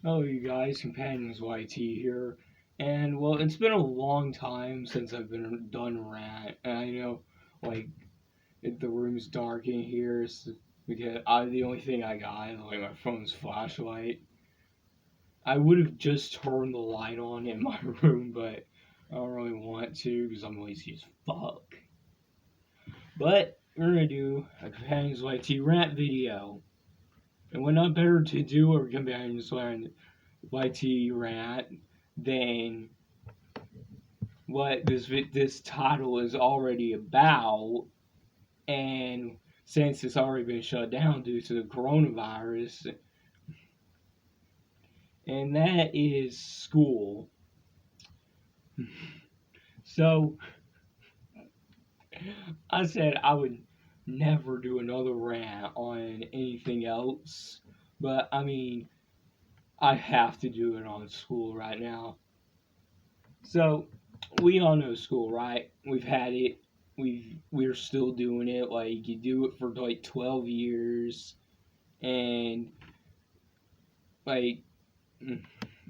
Hello, you guys. Companions YT here. And, well, it's been a long time since I've been done Rant. And I know, like, the room's dark in here because the only thing I got is, like, my phone's flashlight. I would have just turned the light on in my room, but I don't really want to because I'm lazy as fuck. But we're gonna do a Companions YT Rant video. And what not better to do a Companions YT Rant than what this title is already about, and since it's already been shut down due to the coronavirus, and that is school. So I said I would never do another rant on anything else, but I mean I have to do it on school right now. So we all know school, right? We've had it. We're still doing it. Like you do it for like 12 years, and like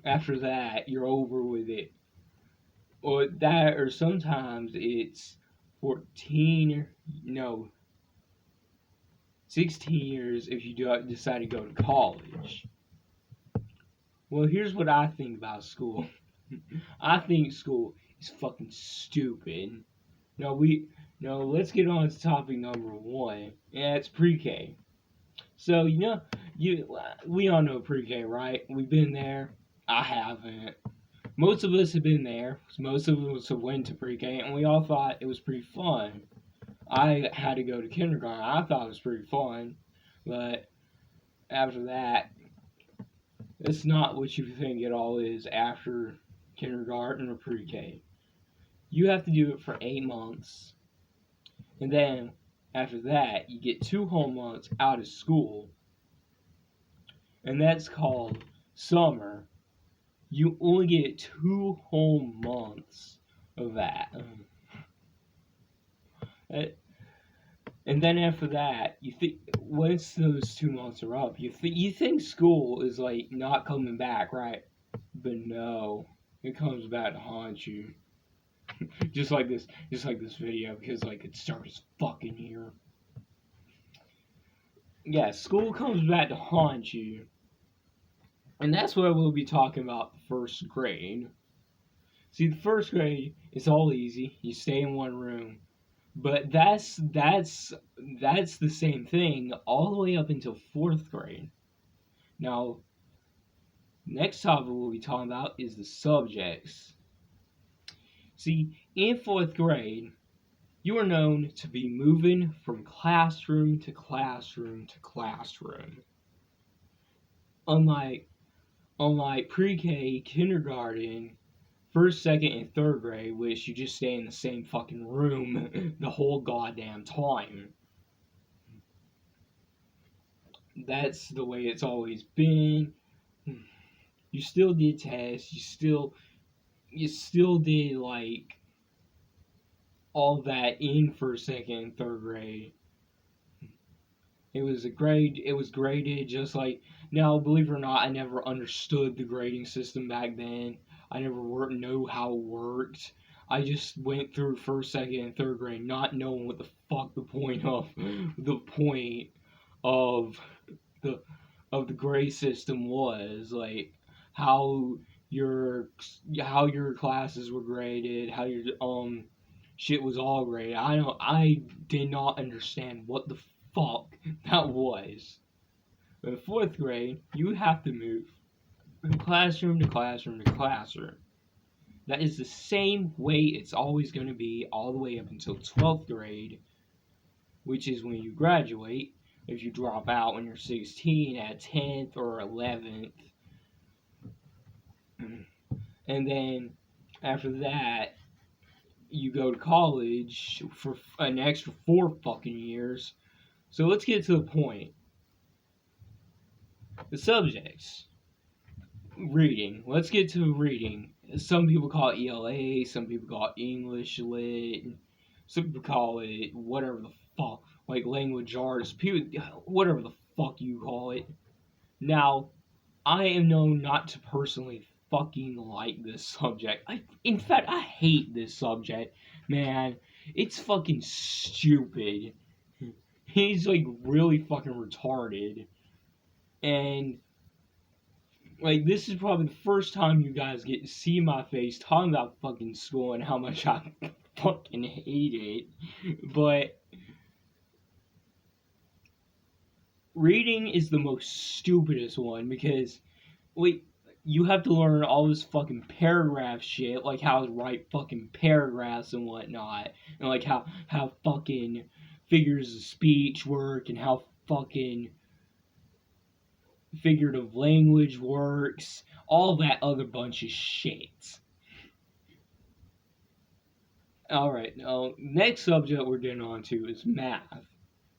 after that, you're over with it. Or that, or sometimes it's 14, no, 16 years if you decide to go to college. Well, here's what I think about school. I think school is fucking stupid. No, let's get on to topic number one. Yeah, it's pre-K. So we all know pre-K, right? We've been there. I haven't. Most of us have been there. Most of us have went to pre-K, and we all thought it was pretty fun. I had to go to kindergarten. I thought it was pretty fun, but after that, it's not what you think it all is after kindergarten or pre-K. You have to do it for 8 months. And then after that, you get 2 whole months out of school, and that's called summer. You only get 2 whole months of that. And then after that, you think once those 2 months are up, you think school is like not coming back, right? But no, it comes back to haunt you. just like this video, because like it starts fucking here. Yeah, school comes back to haunt you. And that's what we'll be talking about first grade. See, the first grade is all easy. You stay in one room. But that's the same thing all the way up until fourth grade. Now, next topic we'll be talking about is the subjects. See, in fourth grade, you are known to be moving from classroom to classroom to classroom. Unlike pre-K, kindergarten, first, second, and third grade, which you just stay in the same fucking room the whole goddamn time. That's the way it's always been. You still did tests. You still did like all that in first, second, and third grade. It was graded just like now. Believe it or not, I never understood the grading system back then. I never know how it worked. I just went through first, second, and third grade not knowing what the fuck the point of the of the grade system was, like how your how your classes were graded, how your shit was all graded. I did not understand what the fuck that was. In fourth grade, you have to move from classroom to classroom to classroom. That is the same way it's always going to be all the way up until 12th grade, which is when you graduate. If you drop out when you're 16 at 10th or 11th. And then after that, you go to college for an extra 4 fucking years. So let's get to the point. The subjects. Reading. Let's get to reading. Some people call it ELA, some people call it English Lit, some people call it whatever the fuck, like language arts, people, whatever the fuck you call it. Now, I am known not to personally fucking like this subject. In fact, I hate this subject, man. It's fucking stupid. He's like really fucking retarded. And like this is probably the first time you guys get to see my face talking about fucking school and how much I fucking hate it. But reading is the most stupidest one because wait, you have to learn all this fucking paragraph shit, like how to write fucking paragraphs and whatnot, and like how fucking figures of speech work and how fucking figurative language works, all that other bunch of shit. Alright, now, next subject we're getting on to is math.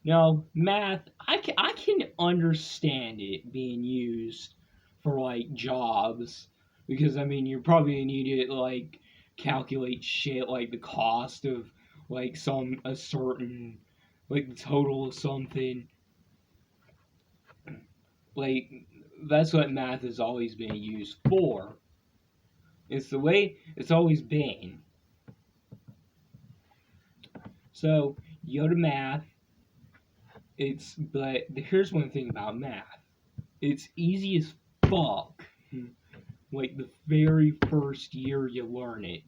Now, math, I can understand it being used for, like, jobs. Because, I mean, you're probably gonna need it, like, calculate shit like the cost of, like, a certain, like, the total of something. Like, that's what math has always been used for. It's the way it's always been. So, you go to math, but here's one thing about math. It's easy as fuck, like the very first year you learn it.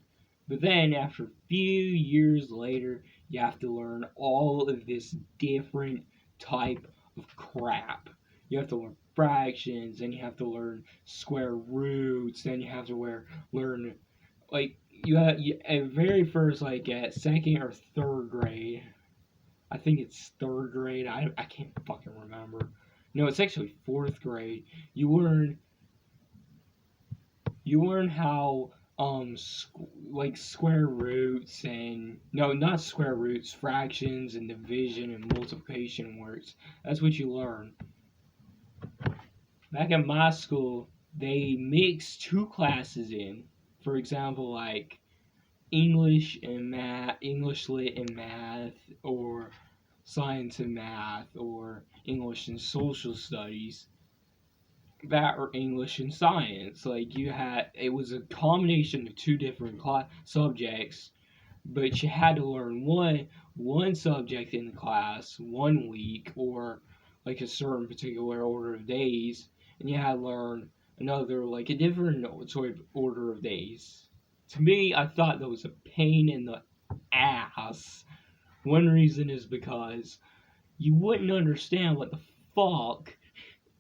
But then after a few years later, you have to learn all of this different type of crap. You have to learn fractions, and you have to learn square roots, then you have to learn like at very first, like at second or third grade. I think it's third grade. I can't fucking remember. No, it's actually fourth grade. You learn how like square roots and no, not square roots, fractions and division and multiplication works. That's what you learn. Back at my school, they mix two classes in. For example, like English and math, English lit and math, or science and math, or English and social studies. That or English and science. Like it was a combination of two different subjects, but you had to learn one subject in the class 1 week, or like a certain particular order of days, and you had to learn another like a different sort of order of days. To me, I thought that was a pain in the ass. One reason is because you wouldn't understand what the fuck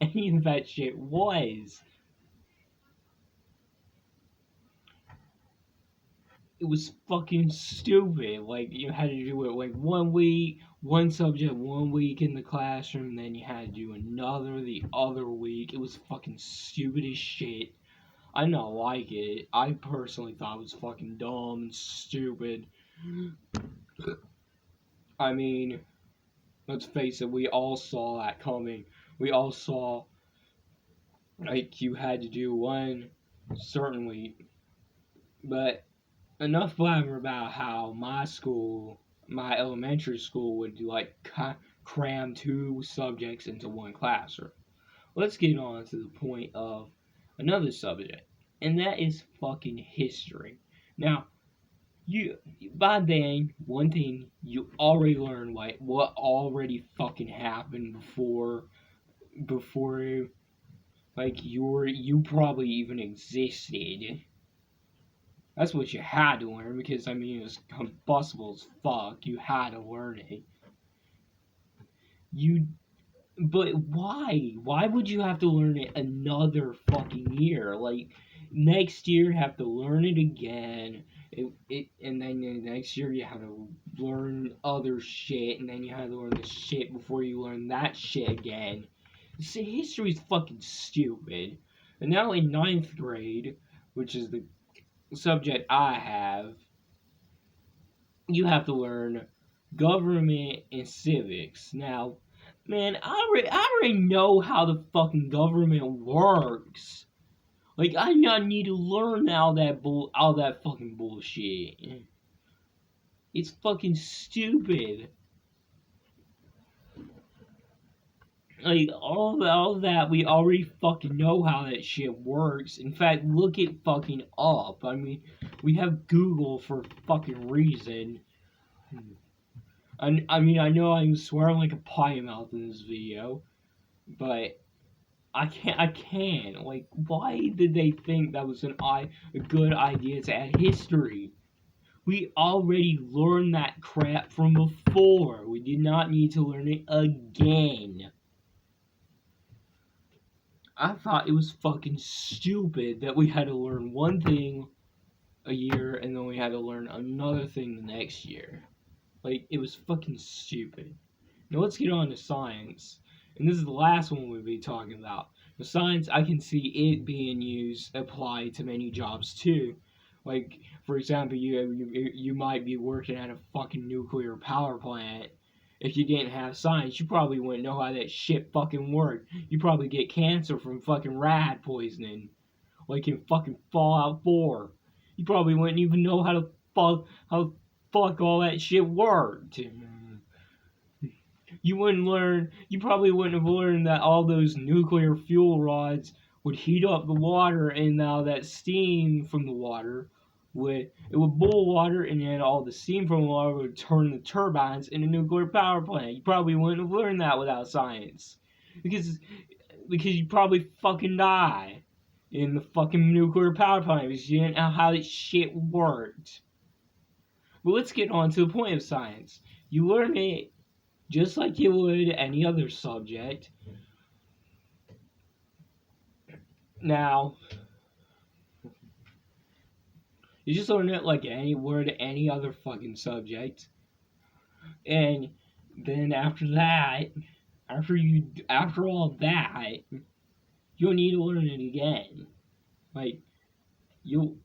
any of that shit was. It was fucking stupid. Like, you had to do it like 1 week, one subject 1 week in the classroom, then you had to do another the other week. It was fucking stupid as shit. I did not like it. I personally thought it was fucking dumb and stupid. I mean, let's face it, we all saw that coming. We all saw, like, you had to do one certain week. But enough blabber about how my elementary school, would like cram two subjects into one classroom. Let's get on to the point of another subject, and that is fucking history. Now, you by then, one thing you already learned, like what already fucking happened before like you probably even existed. That's what you had to learn because, I mean, it was combustible as fuck. You had to learn it. You, but why? Why would you have to learn it another fucking year? Like, next year, you have to learn it again. And then the next year, you have to learn other shit. And then you have to learn the shit before you learn that shit again. See, history's fucking stupid. And now in ninth grade, which is the subject I have, you have to learn government and civics. Now, man, I already know how the fucking government works. Like, I not need to learn all that fucking bullshit. It's fucking stupid. Like, all that, we already fucking know how that shit works. In fact, look it fucking up. I mean, we have Google for fucking reason. I mean, I know I'm swearing like a potty mouth in this video, but I can't. Like, why did they think that was a good idea to add history? We already learned that crap from before. We did not need to learn it again. I thought it was fucking stupid that we had to learn one thing a year and then we had to learn another thing the next year. Like, it was fucking stupid. Now let's get on to science. And this is the last one we'll be talking about. The science, I can see it being used, applied to many jobs too. Like, for example, you might be working at a fucking nuclear power plant. If you didn't have science, you probably wouldn't know how that shit fucking worked. You probably get cancer from fucking rad poisoning, like in fucking Fallout 4. You probably wouldn't even know how fuck all that shit worked. You probably wouldn't have learned that all those nuclear fuel rods would heat up the water, and now that steam from the water would boil water, and then all the steam from the water would turn the turbines in a nuclear power plant. You probably wouldn't have learned that without science, because you probably fucking die in the fucking nuclear power plant because you didn't know how this shit worked. But let's get on to the point of science. You learn it just like you would any other subject. Now, you just learn it like any word, any other fucking subject. And then after that, after all that, you'll need to learn it again. Like, you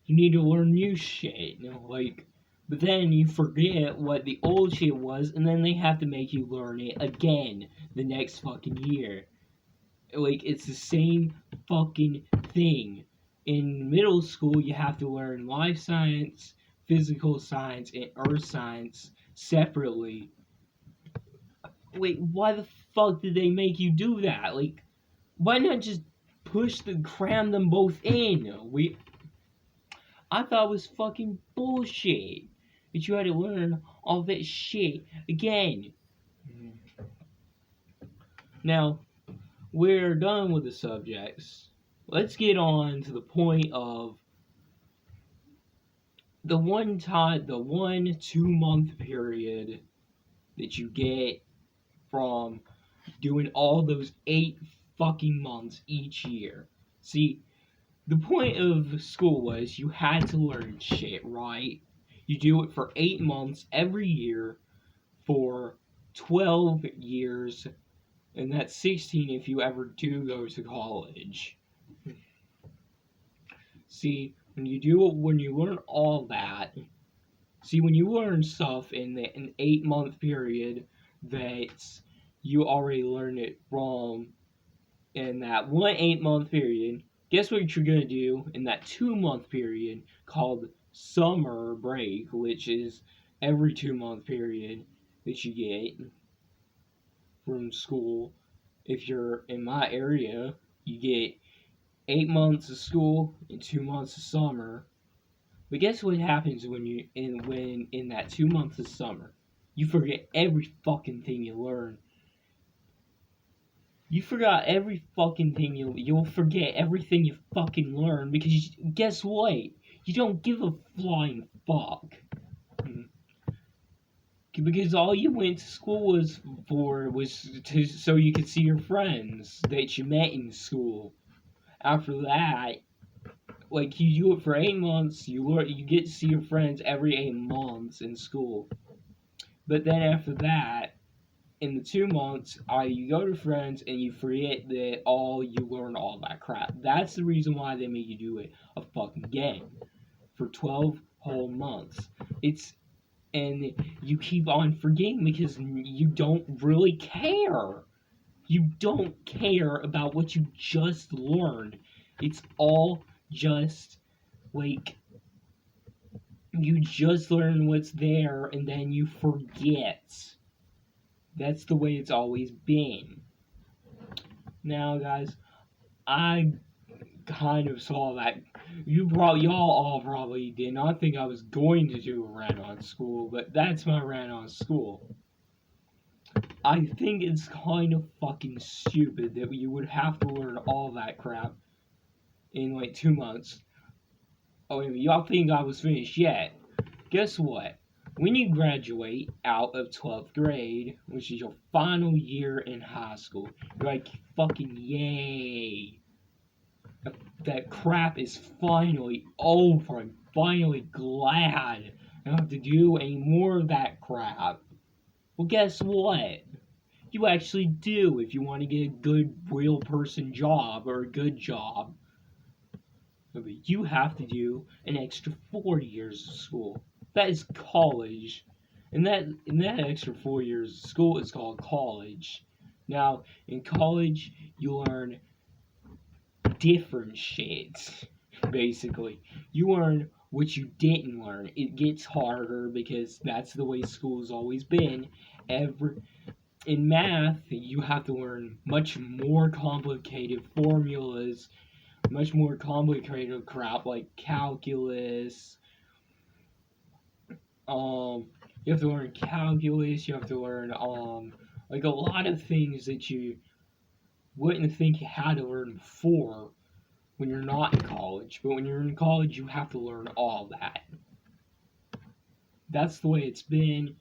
need to learn new shit, like, but then you forget what the old shit was, and then they have to make you learn it again the next fucking year. Like, it's the same fucking thing. In middle school, you have to learn life science, physical science, and earth science separately. Wait, why the fuck did they make you do that? Like, why not just cram them both in? I thought it was fucking bullshit that you had to learn all that shit again. Now, we're done with the subjects. Let's get on to the point of the 2 month period that you get from doing all those 8 fucking months each year. See, the point of school was you had to learn shit, right? You do it for 8 months every year for 12 years, and that's 16 if you ever do go to college. See, when you learn all that, when you learn stuff in an 8 month period that you already learned it from in that 8 month period, guess what you're gonna do in that 2 month period called summer break, which is every 2 month period that you get from school. If you're in my area, you get 8 months of school and 2 months of summer. But guess what happens when in that 2 months of summer? You forget every fucking thing you learn. You forgot every fucking thing you'll forget everything you fucking learn because guess what? You don't give a flying fuck. Because all you went to school was so you could see your friends that you met in school. After that, like, you do it for 8 months, you get to see your friends every 8 months in school. But then after that, in the 2 months, you go to friends and you forget that you learned all that crap. That's the reason why they make you do it a fucking game for 12 whole months. And you keep on forgetting because you don't really care. You don't care about what you just learned. It's all just like you just learn what's there and then you forget That's the way it's always been. Now, guys, I kind of saw that y'all all probably did not think I was going to do a rant on school, but that's my rant on school. I think it's kind of fucking stupid that you would have to learn all that crap in like 2 months. Oh, y'all think I was finished yet? Guess what? When you graduate out of 12th grade, which is your final year in high school, you're like, fucking yay. That crap is finally over. I'm finally glad I don't have to do any more of that crap. Well, guess what? You actually do if you want to get a good real person job or a good job. But you have to do an extra 4 years of school. That is college. And that extra 4 years of school is called college. Now, in college, you learn different shit, basically. You learn what you didn't learn. It gets harder because that's the way school's always been. In math, you have to learn much more complicated formulas, much more complicated crap like calculus. You have to learn calculus. You have to learn like a lot of things that you wouldn't think you had to learn before when you're not in college. But when you're in college, you have to learn all that. That's the way it's been.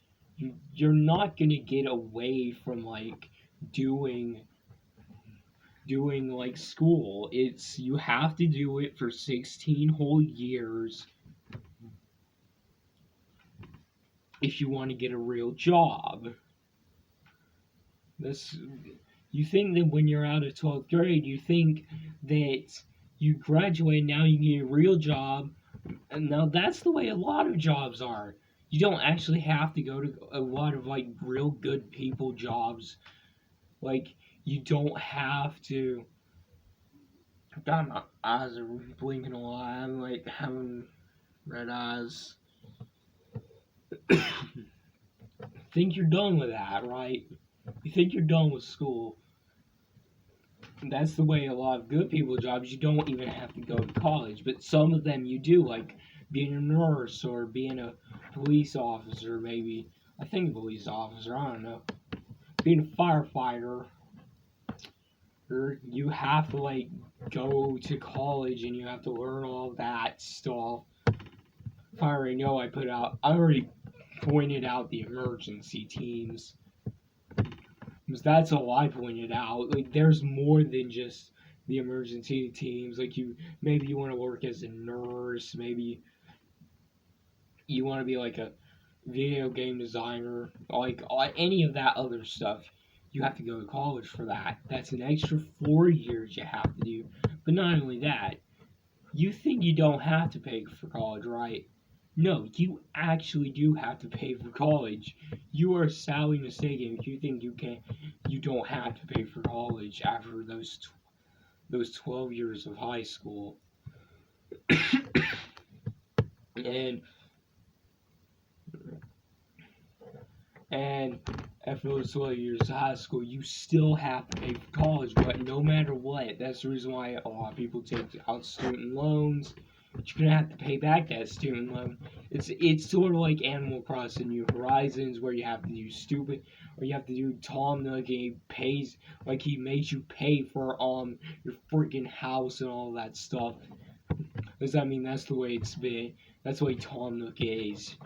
You're not gonna get away from like doing like school. It's you have to do it for 16 whole years if you want to get a real job. This you think that when you're out of 12th grade, you think that you graduate now you get a real job. And now that's the way a lot of jobs are. You don't actually have to go to a lot of like real good people jobs. Like you don't have to. God, my eyes are blinking a lot. I'm like having red eyes. Think you're done with that, right? You think you're done with school. That's the way a lot of good people jobs, you don't even have to go to college. But some of them you do, like being a nurse or being a police officer, maybe. I think a police officer, I don't know. Being a firefighter. Or you have to like go to college and you have to learn all that stuff. If I already know, I already pointed out the emergency teams. Because that's all I pointed out. Like, there's more than just the emergency teams. Like, maybe you want to work as a nurse. Maybe you want to be like a video game designer. Like, any of that other stuff. You have to go to college for that. That's an extra 4 years you have to do. But not only that, you think you don't have to pay for college, right? No, you actually do have to pay for college. You are sadly mistaken if you think you don't have to pay for college after those 12 years of high school. and after those 12 years of high school, you still have to pay for college, but no matter what, that's the reason why a lot of people take out student loans. You're gonna have to pay back that student loan. It's sort of like Animal Crossing New Horizons, where you have to do stupid, or you have to do Tom Nook, and he pays like he makes you pay for your freaking house and all that stuff. Because I mean that's the way it's been. That's the way Tom Nook is.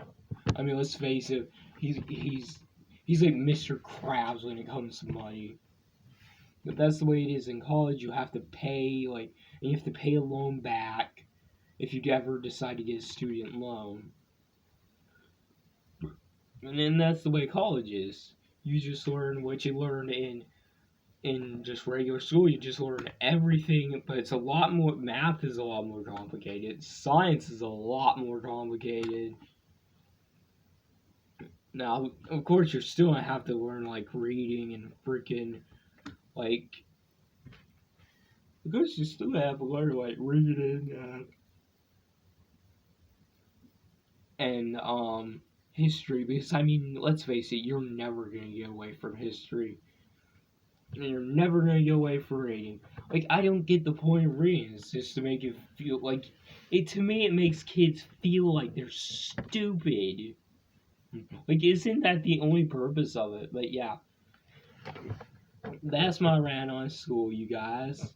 I mean, let's face it, he's like Mr. Krabs when it comes to money. But that's the way it is in college. You have to pay and you have to pay a loan back if you ever decide to get a student loan. And then that's the way college is. You just learn what you learn in just regular school. You just learn everything, but it's a lot more. Math is a lot more complicated. Science is a lot more complicated. Now, of course, you're still gonna have to learn like reading and freaking like. Of course, you still have to learn like reading and history, because I mean, let's face it, you're never gonna get away from history. And you're never gonna get away from reading. Like, I don't get the point of reading. It's just to make it feel like it. To me, it makes kids feel like they're stupid. Like, isn't that the only purpose of it? But yeah, that's my rant on school, you guys.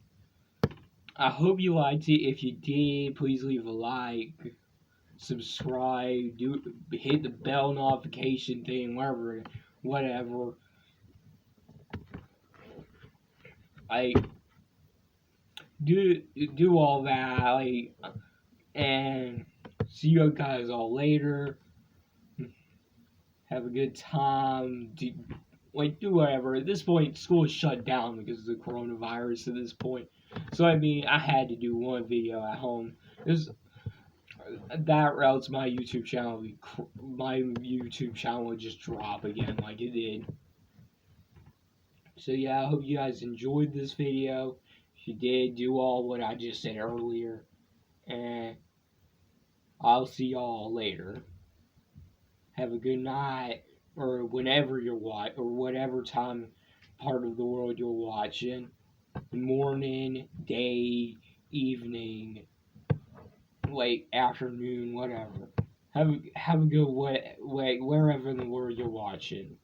I hope you liked it. If you did, please leave a like, subscribe, hit the bell notification thing, whatever. I do all that, like, and see you guys all later. Have a good time. Do whatever. At this point, school is shut down because of the coronavirus. At this point, so I mean, I had to do one video at home. That or else my YouTube channel would just drop again like it did. So yeah, I hope you guys enjoyed this video. If you did, do all what I just said earlier, and I'll see y'all later. Have a good night, or whenever you're watching, or whatever time part of the world you're watching. Morning, day, evening, late afternoon, whatever. Have a good way wherever in the world you're watching.